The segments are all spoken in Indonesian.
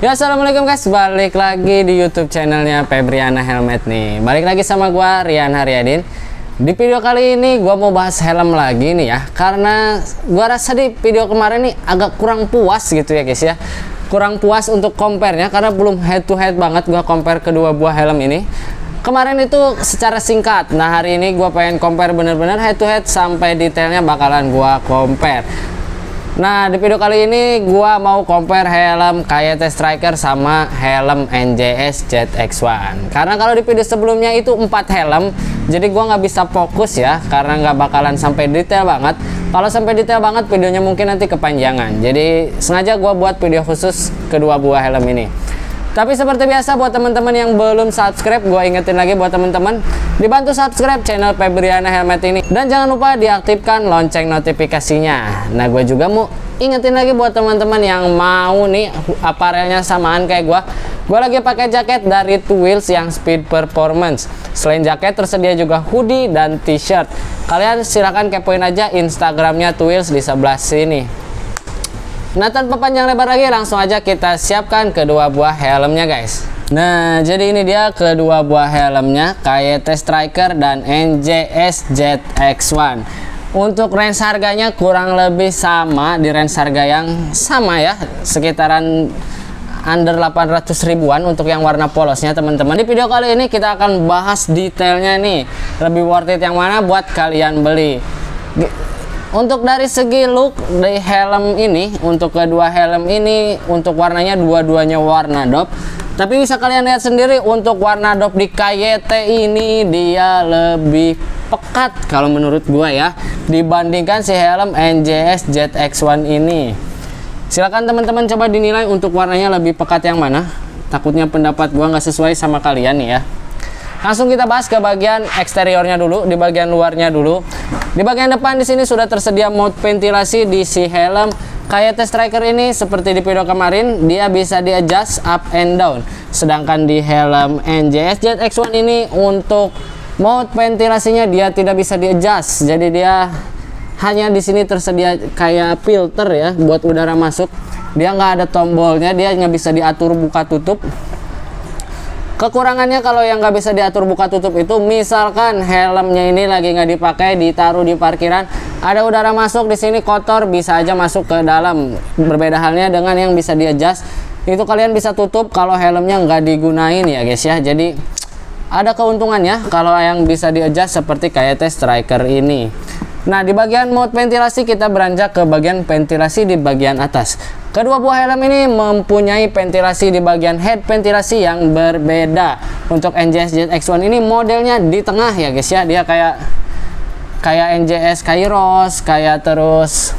Ya, assalamualaikum guys, balik lagi di YouTube channelnya Febriana Helmet nih. Balik lagi sama gua Rian Haryadin. Di video kali ini gua mau bahas helm lagi nih ya, karena gua rasa di video kemarin nih agak kurang puas gitu ya guys ya. Kurang puas untuk compare-nya karena belum head to head banget gua compare kedua buah helm ini. Kemarin itu secara singkat. Nah, hari ini gua pengen compare bener-bener head to head sampai detailnya bakalan gua compare. Nah, di video kali ini gua mau compare helm KYT Striker sama helm NJS ZX1. Karena kalau di video sebelumnya itu 4 helm, jadi gua nggak bisa fokus ya, karena nggak bakalan sampai detail banget. Kalau sampai detail banget videonya mungkin nanti kepanjangan. Jadi sengaja gua buat video khusus kedua buah helm ini. Tapi seperti biasa buat teman-teman yang belum subscribe, gue ingetin lagi buat teman-teman dibantu subscribe channel Febriana Helmet ini dan jangan lupa diaktifkan lonceng notifikasinya. Nah, gue juga mau ingetin lagi buat teman-teman yang mau nih aparelnya samaan kayak gue lagi pakai jaket dari Two Wheels yang Speed Performance. Selain jaket tersedia juga hoodie dan t-shirt. Kalian silahkan kepoin aja Instagramnya Two Wheels di sebelah sini. Nah, tanpa panjang lebar lagi langsung aja kita siapkan kedua buah helmnya guys. Nah, jadi ini dia kedua buah helmnya KYT Striker dan NJS ZX1. Untuk range harganya kurang lebih sama, di range harga yang sama ya, sekitaran under 800 ribuan untuk yang warna polosnya teman-teman. Di video kali ini kita akan bahas detailnya nih, lebih worth it yang mana buat kalian beli. Untuk dari segi look dari helm ini, untuk kedua helm ini, untuk warnanya dua-duanya warna dop. Tapi bisa kalian lihat sendiri untuk warna dop di KYT ini dia lebih pekat kalau menurut gua ya, dibandingkan si helm NJS ZX1 ini. Silakan teman-teman coba dinilai untuk warnanya lebih pekat yang mana. Takutnya pendapat gua nggak sesuai sama kalian nih ya. Langsung kita bahas ke bagian eksteriornya dulu, di bagian luarnya dulu. Di bagian depan di sini sudah tersedia mode ventilasi di si helm KYT Striker ini. Seperti di video kemarin, dia bisa di adjust up and down. Sedangkan di helm NJS ZX1 ini untuk mode ventilasinya dia tidak bisa di adjust. Jadi dia hanya di sini tersedia kayak filter ya buat udara masuk. Dia nggak ada tombolnya, dia nggak bisa diatur buka tutup. Kekurangannya kalau yang nggak bisa diatur buka tutup itu, misalkan helmnya ini lagi nggak dipakai, ditaruh di parkiran, ada udara masuk di sini kotor, bisa aja masuk ke dalam. Berbeda halnya dengan yang bisa di adjust, itu kalian bisa tutup kalau helmnya nggak digunain ya guys ya. Jadi ada keuntungannya kalau yang bisa di adjust seperti KYT Striker ini. Nah, di bagian mode ventilasi kita beranjak ke bagian ventilasi di bagian atas. Kedua buah helm ini mempunyai ventilasi di bagian head ventilasi yang berbeda. Untuk NJS ZX1 ini modelnya di tengah ya guys ya. Dia kayak NJS Kairos, kayak terus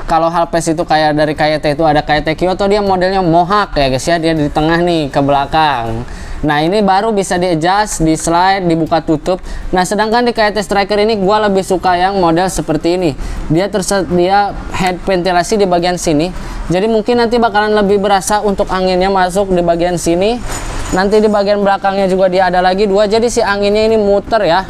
kalau Halpes itu kayak dari KYT itu ada KYT Kyoto, dia modelnya Mohawk ya guys ya. Dia di tengah nih ke belakang. Nah, ini baru bisa di adjust, di slide, dibuka tutup. Nah, sedangkan di KYT Striker ini gua lebih suka yang model seperti ini. Dia tersedia head ventilasi di bagian sini. Jadi mungkin nanti bakalan lebih berasa untuk anginnya masuk di bagian sini. Nanti di bagian belakangnya juga dia ada lagi dua. Jadi si anginnya ini muter ya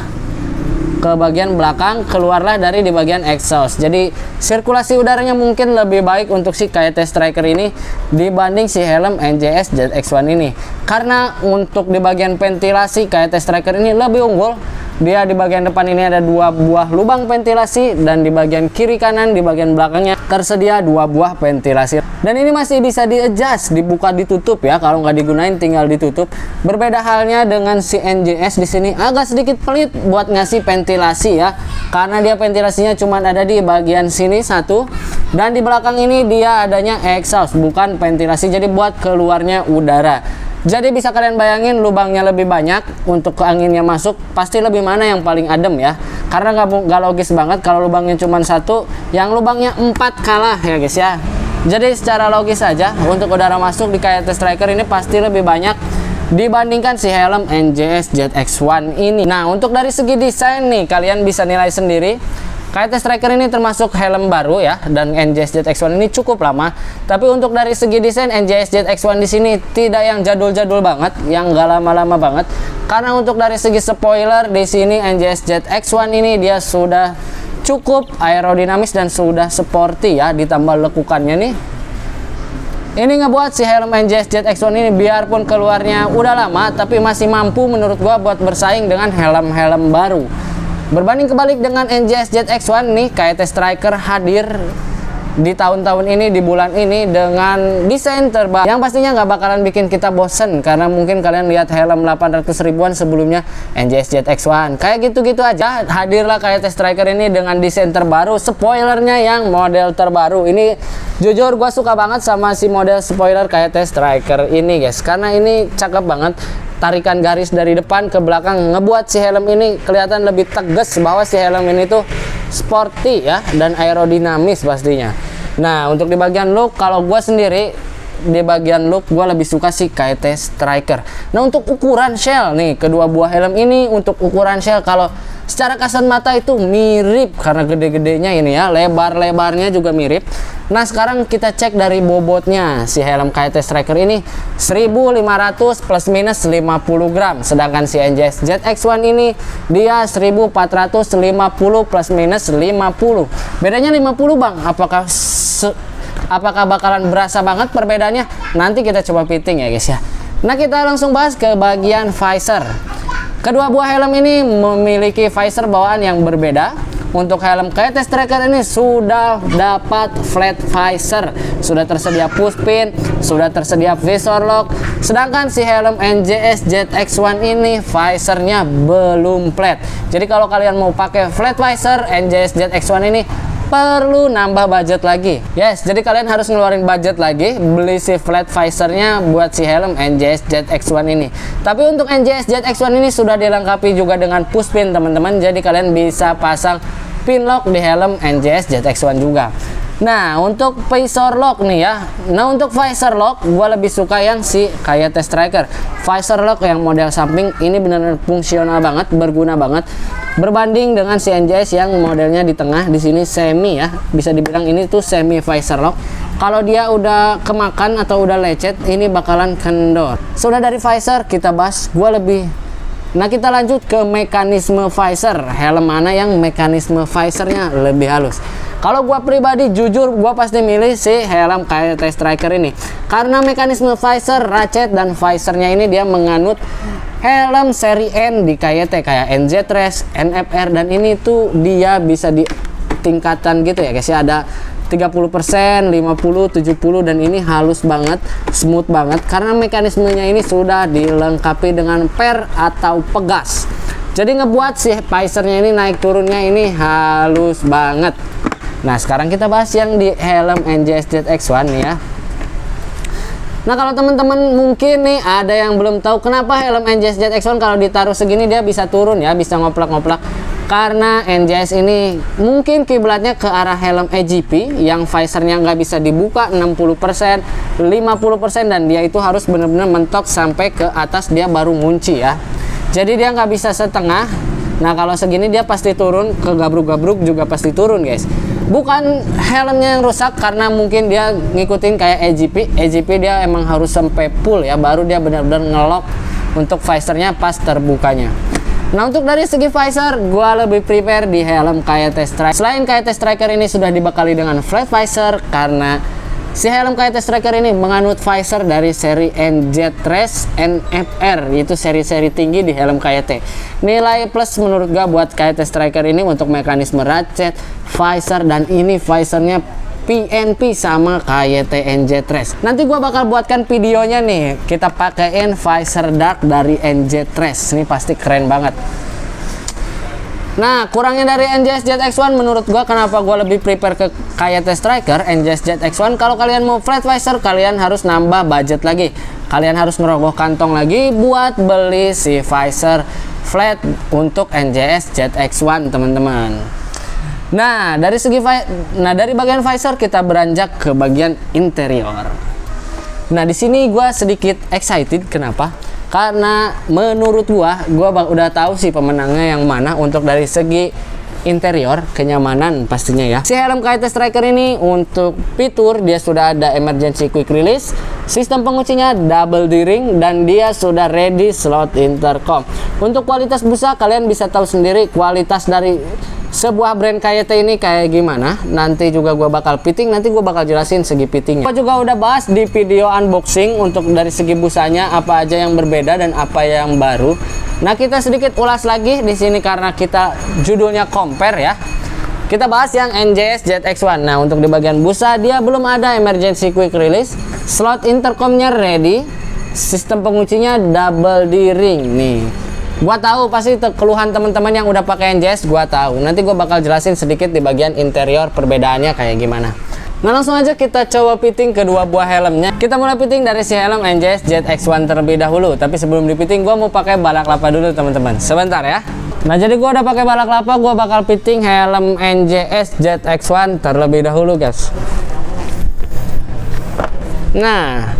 ke bagian belakang, keluarlah dari di bagian exhaust. Jadi sirkulasi udaranya mungkin lebih baik untuk si KYT Striker ini dibanding si helm NJS ZX1 ini. Karena untuk di bagian ventilasi KYT Striker ini lebih unggul. Dia di bagian depan ini ada dua buah lubang ventilasi dan di bagian kiri kanan di bagian belakangnya tersedia dua buah ventilasi. Dan ini masih bisa di adjust, dibuka ditutup ya. Kalau nggak digunain tinggal ditutup. Berbeda halnya dengan si NJS di sini agak sedikit pelit buat ngasih ventilasi ya. Karena dia ventilasinya cuma ada di bagian sini satu dan di belakang ini dia adanya exhaust, bukan ventilasi. Jadi buat keluarnya udara. Jadi bisa kalian bayangin lubangnya lebih banyak untuk ke anginnya masuk, pasti lebih mana yang paling adem ya. Karena nggak logis banget kalau lubangnya cuma satu, yang lubangnya 4 kalah ya guys ya. Jadi secara logis saja untuk udara masuk di KYT Striker ini pasti lebih banyak dibandingkan si helm NJS ZX1 ini. Nah, untuk dari segi desain nih kalian bisa nilai sendiri. KYT Striker ini termasuk helm baru ya, dan NJS ZX1 ini cukup lama. Tapi untuk dari segi desain NJS ZX1 di sini tidak yang jadul-jadul banget, yang nggak lama-lama banget. Karena untuk dari segi spoiler di sini NJS ZX1 ini dia sudah cukup aerodinamis dan sudah sporty ya, ditambah lekukannya nih Ini ngebuat si helm NJS ZX1 ini biarpun keluarnya udah lama, tapi masih mampu menurut gua buat bersaing dengan helm-helm baru. Berbanding kebalik dengan NJS ZX1 nih, KYT Striker hadir di tahun-tahun ini, di bulan ini dengan desain terbaru yang pastinya nggak bakalan bikin kita bosen, karena mungkin kalian lihat helm 800 ribuan sebelumnya NJS ZX1 kayak gitu-gitu aja. Hadirlah KYT Striker ini dengan desain terbaru, spoilernya yang model terbaru. Ini jujur gue suka banget sama si model spoiler KYT Striker ini guys, karena ini cakep banget. Tarikan garis dari depan ke belakang ngebuat si helm ini kelihatan lebih tegas bahwa si helm ini tuh sporty ya, dan aerodinamis pastinya. Nah, untuk di bagian look, kalau gue sendiri di bagian look gue lebih suka si KYT Striker. Nah, untuk ukuran shell nih, kedua buah helm ini untuk ukuran shell kalau secara kasat mata itu mirip karena gede-gedenya ini ya, lebar-lebarnya juga mirip. Nah, sekarang kita cek dari bobotnya. Si helm KYT Striker ini 1500 plus minus 50 gram, sedangkan si NJS ZX1 ini dia 1450 plus minus 50. Bedanya 50 bang. Apakah bakalan berasa banget perbedaannya? Nanti kita coba fitting ya guys ya. Nah, kita langsung bahas ke bagian visor. Kedua buah helm ini memiliki visor bawaan yang berbeda. Untuk helm KYT Striker ini sudah dapat flat visor, sudah tersedia pushpin, sudah tersedia visor lock. Sedangkan si helm NJS ZX1 ini visornya belum flat. Jadi kalau kalian mau pakai flat visor NJS ZX1 ini perlu nambah budget lagi. Yes, jadi kalian harus ngeluarin budget lagi beli si flat visornya buat si helm NJS ZX1 ini. Tapi untuk NJS ZX1 ini sudah dilengkapi juga dengan pushpin teman-teman. Jadi kalian bisa pasang pin lock di helm NJS ZX1 juga. Nah, untuk visor lock nih ya. Nah, untuk visor lock gua lebih suka yang si KYT Striker. Visor lock yang model samping ini benar-benar fungsional banget, berguna banget. Berbanding dengan si NJS yang modelnya di tengah, di sini semi ya. Bisa dibilang ini tuh semi visor lock. Kalau dia udah kemakan atau udah lecet, ini bakalan kendor. Sudah dari visor kita bahas Nah, kita lanjut ke mekanisme visor. Helm mana yang mekanisme visornya lebih halus? Kalau gua pribadi jujur gua pasti milih si helm KYT Striker ini. Karena mekanisme visor, ratchet dan visornya ini dia menganut helm seri N di KYT kayak NZ Race, NFR, dan ini tuh dia bisa ditingkatkan gitu ya guys ya. Ada 30%, 50, 70, dan ini halus banget, smooth banget karena mekanismenya ini sudah dilengkapi dengan per atau pegas. Jadi ngebuat si visornya ini naik turunnya ini halus banget. Nah, sekarang kita bahas yang di helm NJS ZX1 nih ya. Nah, kalau teman-teman mungkin nih ada yang belum tahu kenapa helm NJS ZX1 kalau ditaruh segini dia bisa turun ya, bisa ngoplak-ngoplak. Karena NJS ini mungkin kiblatnya ke arah helm EGP yang visornya nggak bisa dibuka 60%, 50%, dan dia itu harus benar-benar mentok sampai ke atas dia baru ngunci ya. Jadi dia nggak bisa setengah. Nah, kalau segini dia pasti turun, ke gabruk-gabruk juga pasti turun guys. Bukan helmnya yang rusak karena mungkin dia ngikutin kayak EGP. EGP dia emang harus sampai full ya, baru dia benar-benar ngelock untuk visornya pas terbukanya. Nah, untuk dari segi visor, gua lebih prepare di helm KYT Striker. Selain KYT Striker ini sudah dibekali dengan flat visor, karena si helm KYT Striker ini menganut visor dari seri NZ Race NFR, yaitu seri-seri tinggi di helm KYT. Nilai plus menurut gua buat KYT Striker ini untuk mekanisme ratchet, visor, dan ini visornya PNP sama KYT NZ Race. Nanti gua bakal buatkan videonya nih, kita pakein visor dark dari NZ Race. Ini pasti keren banget. Nah, kurangnya dari NJS ZX1 menurut gua, kenapa gua lebih prepare ke KYT Striker NJS ZX1, kalau kalian mau flat visor kalian harus nambah budget lagi. Kalian harus ngerogoh kantong lagi buat beli si visor flat untuk NJS ZX1 teman-teman. Nah, dari bagian visor kita beranjak ke bagian interior. Nah, di sini gua sedikit excited. Kenapa? Karena menurut gua udah tahu sih pemenangnya yang mana untuk dari segi interior, kenyamanan pastinya ya. Si helm KYT Striker ini untuk fitur dia sudah ada emergency quick release, sistem penguncinya double D-ring, dan dia sudah ready slot intercom. Untuk kualitas busa kalian bisa tahu sendiri, kualitas dari sebuah brand KYT ini kayak gimana. Nanti juga gue bakal fitting, nanti gue bakal jelasin segi fittingnya. Gue juga udah bahas di video unboxing untuk dari segi busanya apa aja yang berbeda dan apa yang baru. Nah, kita sedikit ulas lagi di sini karena kita judulnya compare ya. Kita bahas yang NJS ZX1. Nah, untuk di bagian busa dia belum ada emergency quick release, slot intercomnya ready, sistem penguncinya double D-ring nih. Gua tahu pasti keluhan teman-teman yang udah pakai NJS, gua tahu. Nanti gua bakal jelasin sedikit di bagian interior perbedaannya kayak gimana. Nah, langsung aja kita coba fitting kedua buah helmnya. Kita mulai fitting dari si helm NJS ZX1 terlebih dahulu. Tapi sebelum di fitting gua mau pakai balak lapa dulu teman-teman. Sebentar ya. Nah, jadi gua udah pakai balak lapa, gua bakal fitting helm NJS ZX1 terlebih dahulu, guys. Nah,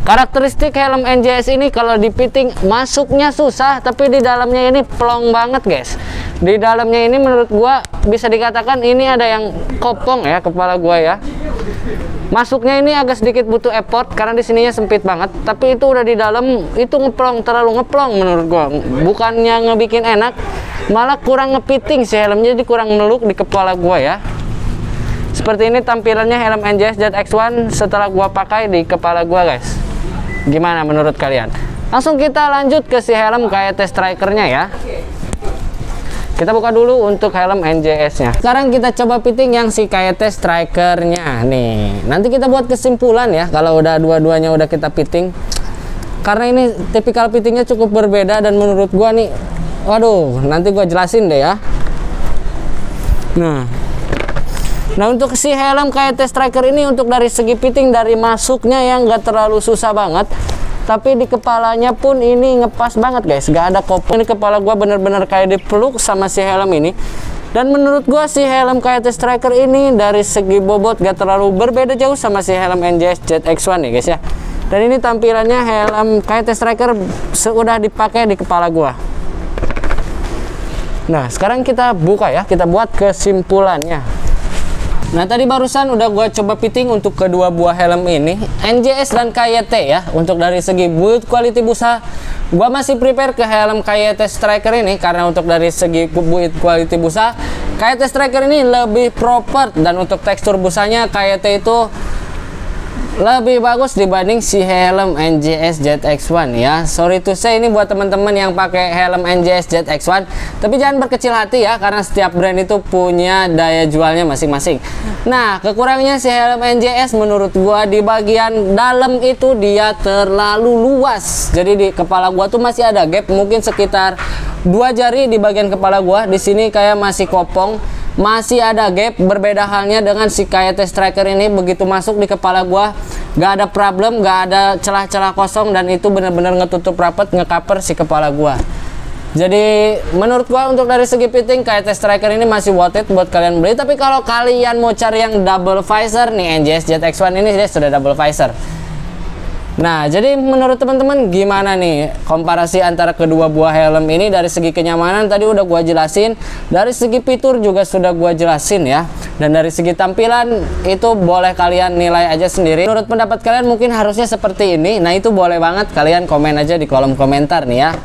karakteristik helm NJS ini kalau di fitting masuknya susah, tapi di dalamnya ini plong banget, guys. Di dalamnya ini menurut gua bisa dikatakan ini ada yang kopong ya kepala gua ya. Masuknya ini agak sedikit butuh effort karena di sininya sempit banget, tapi itu udah di dalam itu ngeplong, terlalu ngeplong menurut gua. Bukannya ngebikin enak, malah kurang ngefitting si helmnya, jadi kurang meluk di kepala gua ya. Seperti ini tampilannya helm NJS ZX1 setelah gua pakai di kepala gua, guys. Gimana menurut kalian? Langsung kita lanjut ke si helm KYT Striker-nya ya. Kita buka dulu untuk helm NJS-nya. Sekarang kita coba fitting yang si KYT Striker-nya nih. Nanti kita buat kesimpulan ya kalau udah dua-duanya udah kita fitting. Karena ini tipikal fittingnya cukup berbeda dan menurut gua nih, waduh, nanti gua jelasin deh ya. Nah, untuk si helm KYT Striker ini untuk dari segi fitting dari masuknya yang gak terlalu susah banget, tapi di kepalanya pun ini ngepas banget, guys. Gak ada kopong. Ini kepala gua bener-bener kayak dipeluk sama si helm ini. Dan menurut gua si helm KYT Striker ini dari segi bobot gak terlalu berbeda jauh sama si helm NJS ZX1 nih, guys ya. Dan ini tampilannya helm KYT Striker sudah dipakai di kepala gua. Nah, sekarang kita buka ya, kita buat kesimpulannya. Nah, tadi barusan udah gua coba fitting untuk kedua buah helm ini, NJS dan KYT ya. Untuk dari segi build quality busa, gua masih prepare ke helm KYT Striker ini karena untuk dari segi build quality busa, KYT Striker ini lebih proper dan untuk tekstur busanya KYT itu lebih bagus dibanding si helm NJS ZX1 ya. Sorry to say ini buat teman-teman yang pakai helm NJS ZX1, tapi jangan berkecil hati ya karena setiap brand itu punya daya jualnya masing-masing. Nah, kekurangannya si helm NJS menurut gua di bagian dalam itu dia terlalu luas. Jadi di kepala gua tuh masih ada gap mungkin sekitar 2 jari di bagian kepala gua. Di sini kayak masih kopong. Masih ada gap, berbeda halnya dengan si KYT Striker ini. Begitu masuk di kepala gua gak ada problem, gak ada celah-celah kosong, dan itu bener-bener ngetutup rapet, ngecover si kepala gua. Jadi menurut gua untuk dari segi fitting KYT Striker ini masih worth it buat kalian beli. Tapi kalau kalian mau cari yang double visor nih, NJS ZX1 ini dia sudah double visor. Nah, jadi menurut teman-teman gimana nih komparasi antara kedua buah helm ini? Dari segi kenyamanan tadi udah gua jelasin, dari segi fitur juga sudah gua jelasin ya, dan dari segi tampilan itu boleh kalian nilai aja sendiri. Menurut pendapat kalian mungkin harusnya seperti ini. Nah, itu boleh banget kalian komen aja di kolom komentar nih ya.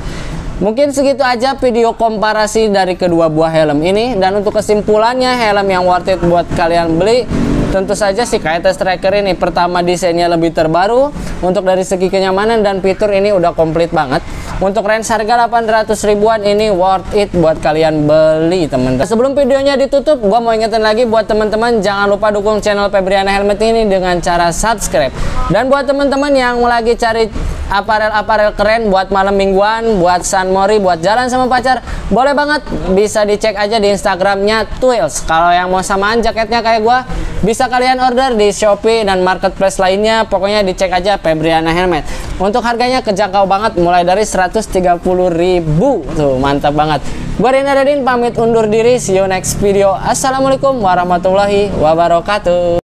Mungkin segitu aja video komparasi dari kedua buah helm ini, dan untuk kesimpulannya helm yang worth it buat kalian beli tentu saja si KYT Striker ini. Pertama, desainnya lebih terbaru. Untuk dari segi kenyamanan dan fitur ini udah komplit banget. Untuk range harga 800 ribuan ini worth it buat kalian beli, teman-teman. Sebelum videonya ditutup, gua mau ingetin lagi buat teman-teman jangan lupa dukung channel Febriana Helmet ini dengan cara subscribe. Dan buat teman-teman yang lagi cari aparel-aparel keren buat malam mingguan, buat San Mori, buat jalan sama pacar, boleh banget bisa dicek aja di Instagramnya Twills. Kalau yang mau samaan jaketnya kayak gua, bisa kalian order di Shopee dan marketplace lainnya. Pokoknya dicek aja Febriana Helmet. Untuk harganya kejangkau banget, mulai dari 130.000. Tuh, mantap banget. Gua Rian Haryadin pamit undur diri. See you next video. Assalamualaikum warahmatullahi wabarakatuh.